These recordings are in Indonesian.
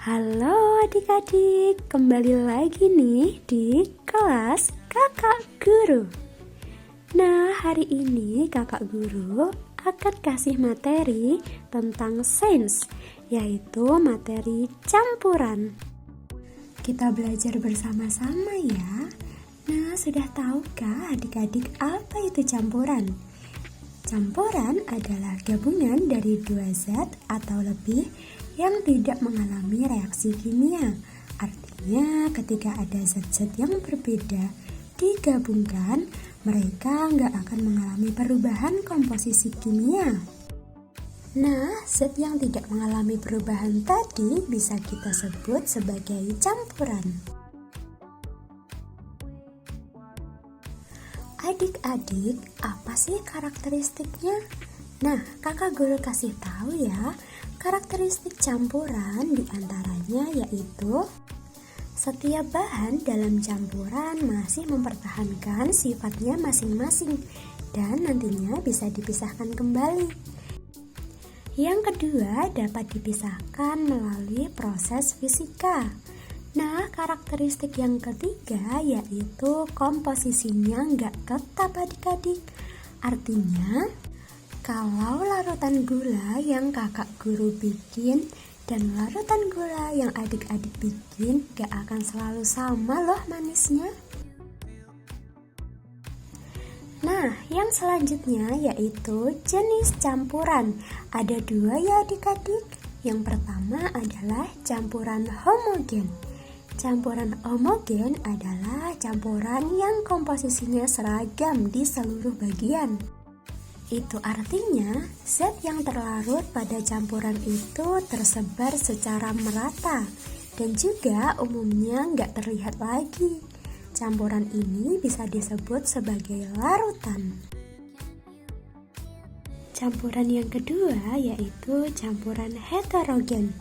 Halo adik-adik, kembali lagi nih di kelas Kakak Guru. Nah, hari ini Kakak Guru akan kasih materi tentang sains, yaitu materi campuran. Kita belajar bersama-sama ya. Nah, sudah tahukah adik-adik apa itu campuran? Campuran adalah gabungan dari dua zat atau lebih yang tidak mengalami reaksi kimia. Artinya ketika ada zat-zat yang berbeda digabungkan, mereka nggak akan mengalami perubahan komposisi kimia. Nah, zat yang tidak mengalami perubahan tadi bisa kita sebut sebagai campuran. Adik-adik, apa sih karakteristiknya? Nah, kakak guru kasih tahu ya. Karakteristik campuran diantaranya yaitu setiap bahan dalam campuran masih mempertahankan sifatnya masing-masing dan nantinya bisa dipisahkan kembali. Yang kedua, dapat dipisahkan melalui proses fisika. Nah, karakteristik yang ketiga yaitu komposisinya nggak tetap adik-adik. Artinya, kalau larutan gula yang kakak guru bikin dan larutan gula yang adik-adik bikin gak akan selalu sama loh manisnya. Nah, yang selanjutnya yaitu jenis campuran. Ada dua ya adik-adik. Yang pertama adalah campuran homogen. Campuran homogen adalah campuran yang komposisinya seragam di seluruh bagian. Itu artinya zat yang terlarut pada campuran itu tersebar secara merata dan juga umumnya nggak terlihat lagi. Campuran ini bisa disebut sebagai larutan. Campuran yang kedua yaitu campuran heterogen.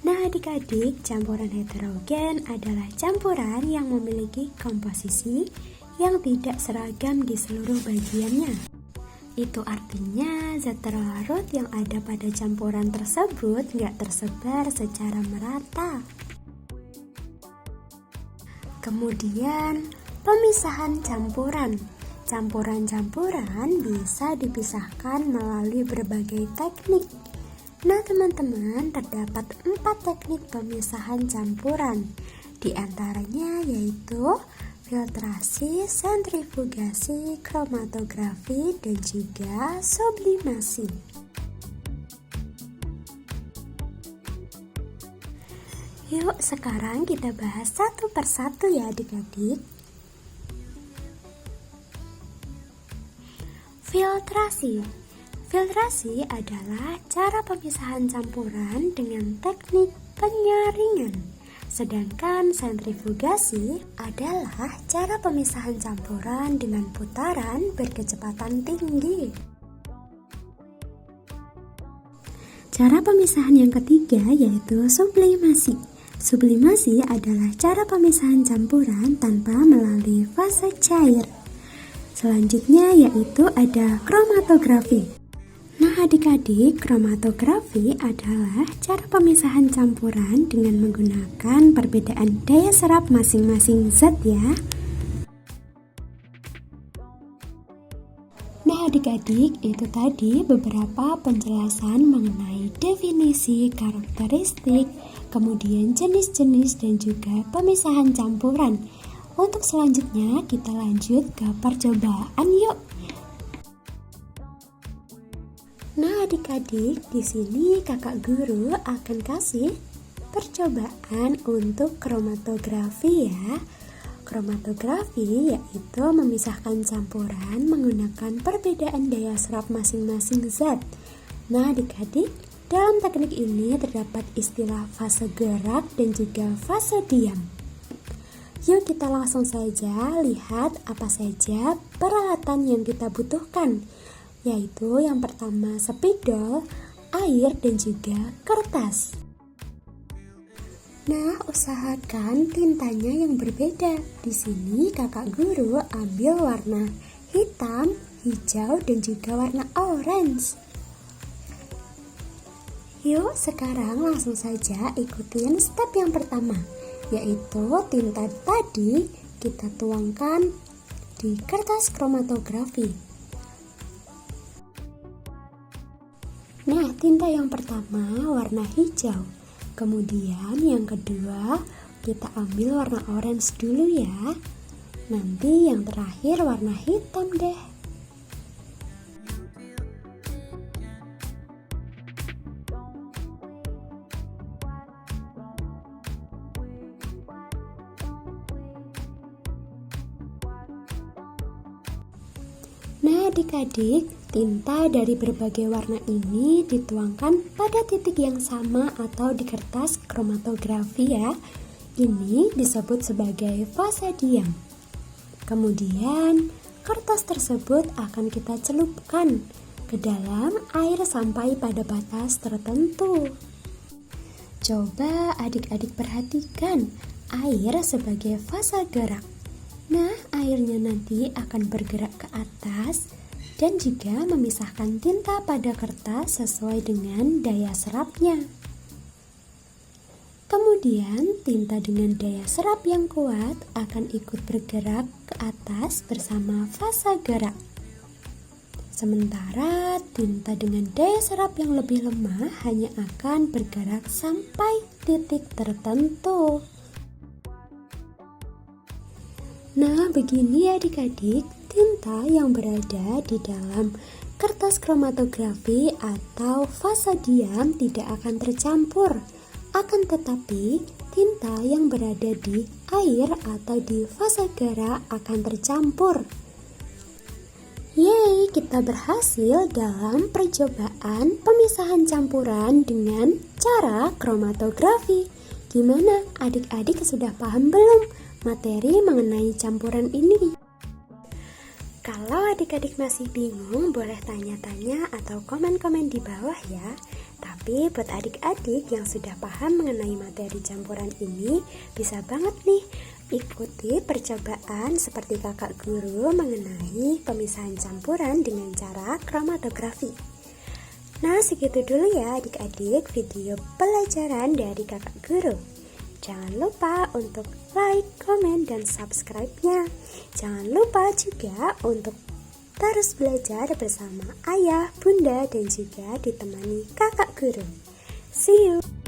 Nah adik-adik, campuran heterogen adalah campuran yang memiliki komposisi yang tidak seragam di seluruh bagiannya. Itu artinya zat terlarut yang ada pada campuran tersebut nggak tersebar secara merata. Kemudian, pemisahan campuran. Campuran-campuran bisa dipisahkan melalui berbagai teknik. Nah teman-teman, terdapat 4 teknik pemisahan campuran. Di antaranya yaitu filtrasi, sentrifugasi, kromatografi, dan juga sublimasi. Yuk sekarang kita bahas satu persatu ya adik-adik. Filtrasi. Filtrasi adalah cara pemisahan campuran dengan teknik penyaringan. Sedangkan sentrifugasi adalah cara pemisahan campuran dengan putaran berkecepatan tinggi. Cara pemisahan yang ketiga yaitu sublimasi. Sublimasi adalah cara pemisahan campuran tanpa melalui fase cair. Selanjutnya yaitu ada kromatografi. Nah adik-adik, kromatografi adalah cara pemisahan campuran dengan menggunakan perbedaan daya serap masing-masing zat ya. Nah adik-adik, itu tadi beberapa penjelasan mengenai definisi, karakteristik, kemudian jenis-jenis dan juga pemisahan campuran. Untuk selanjutnya kita lanjut ke percobaan yuk. Nah adik-adik, di sini kakak guru akan kasih percobaan untuk kromatografi ya. Kromatografi yaitu memisahkan campuran menggunakan perbedaan daya serap masing-masing zat. Nah adik-adik, dalam teknik ini terdapat istilah fase gerak dan juga fase diam. Yuk kita langsung saja lihat apa saja peralatan yang kita butuhkan. Yaitu yang pertama spidol, air, dan juga kertas. Nah, usahakan tintanya yang berbeda. Di sini kakak guru ambil warna hitam, hijau, dan juga warna orange. Yuk sekarang langsung saja ikutin step yang pertama, yaitu tinta tadi kita tuangkan di kertas kromatografi. Nah, tinta yang pertama warna hijau. Kemudian yang kedua kita ambil warna orange dulu ya. Nanti yang terakhir warna hitam deh. Nah adik-adik, tinta dari berbagai warna ini dituangkan pada titik yang sama atau di kertas kromatografi ya. Ini disebut sebagai fasa diam. Kemudian kertas tersebut akan kita celupkan ke dalam air sampai pada batas tertentu. Coba adik-adik perhatikan air sebagai fasa gerak. Nah, airnya nanti akan bergerak ke atas dan juga memisahkan tinta pada kertas sesuai dengan daya serapnya. Kemudian, tinta dengan daya serap yang kuat akan ikut bergerak ke atas bersama fasa gerak. Sementara tinta dengan daya serap yang lebih lemah hanya akan bergerak sampai titik tertentu. Nah, begini adik-adik, tinta yang berada di dalam kertas kromatografi atau fasa diam tidak akan tercampur. Akan tetapi, tinta yang berada di air atau di fasa gerak akan tercampur. Yeay, kita berhasil dalam percobaan pemisahan campuran dengan cara kromatografi. Gimana? Adik-adik sudah paham belum materi mengenai campuran ini? Kalau adik-adik masih bingung, boleh tanya-tanya atau komen-komen di bawah ya. Tapi buat adik-adik yang sudah paham mengenai materi campuran ini, bisa banget nih ikuti percobaan seperti kakak guru mengenai pemisahan campuran dengan cara kromatografi. Nah, segitu dulu ya adik-adik video pelajaran dari kakak guru. Jangan lupa untuk like, komen, dan subscribe-nya. Jangan lupa juga untuk terus belajar bersama ayah, bunda, dan juga ditemani kakak guru. See you!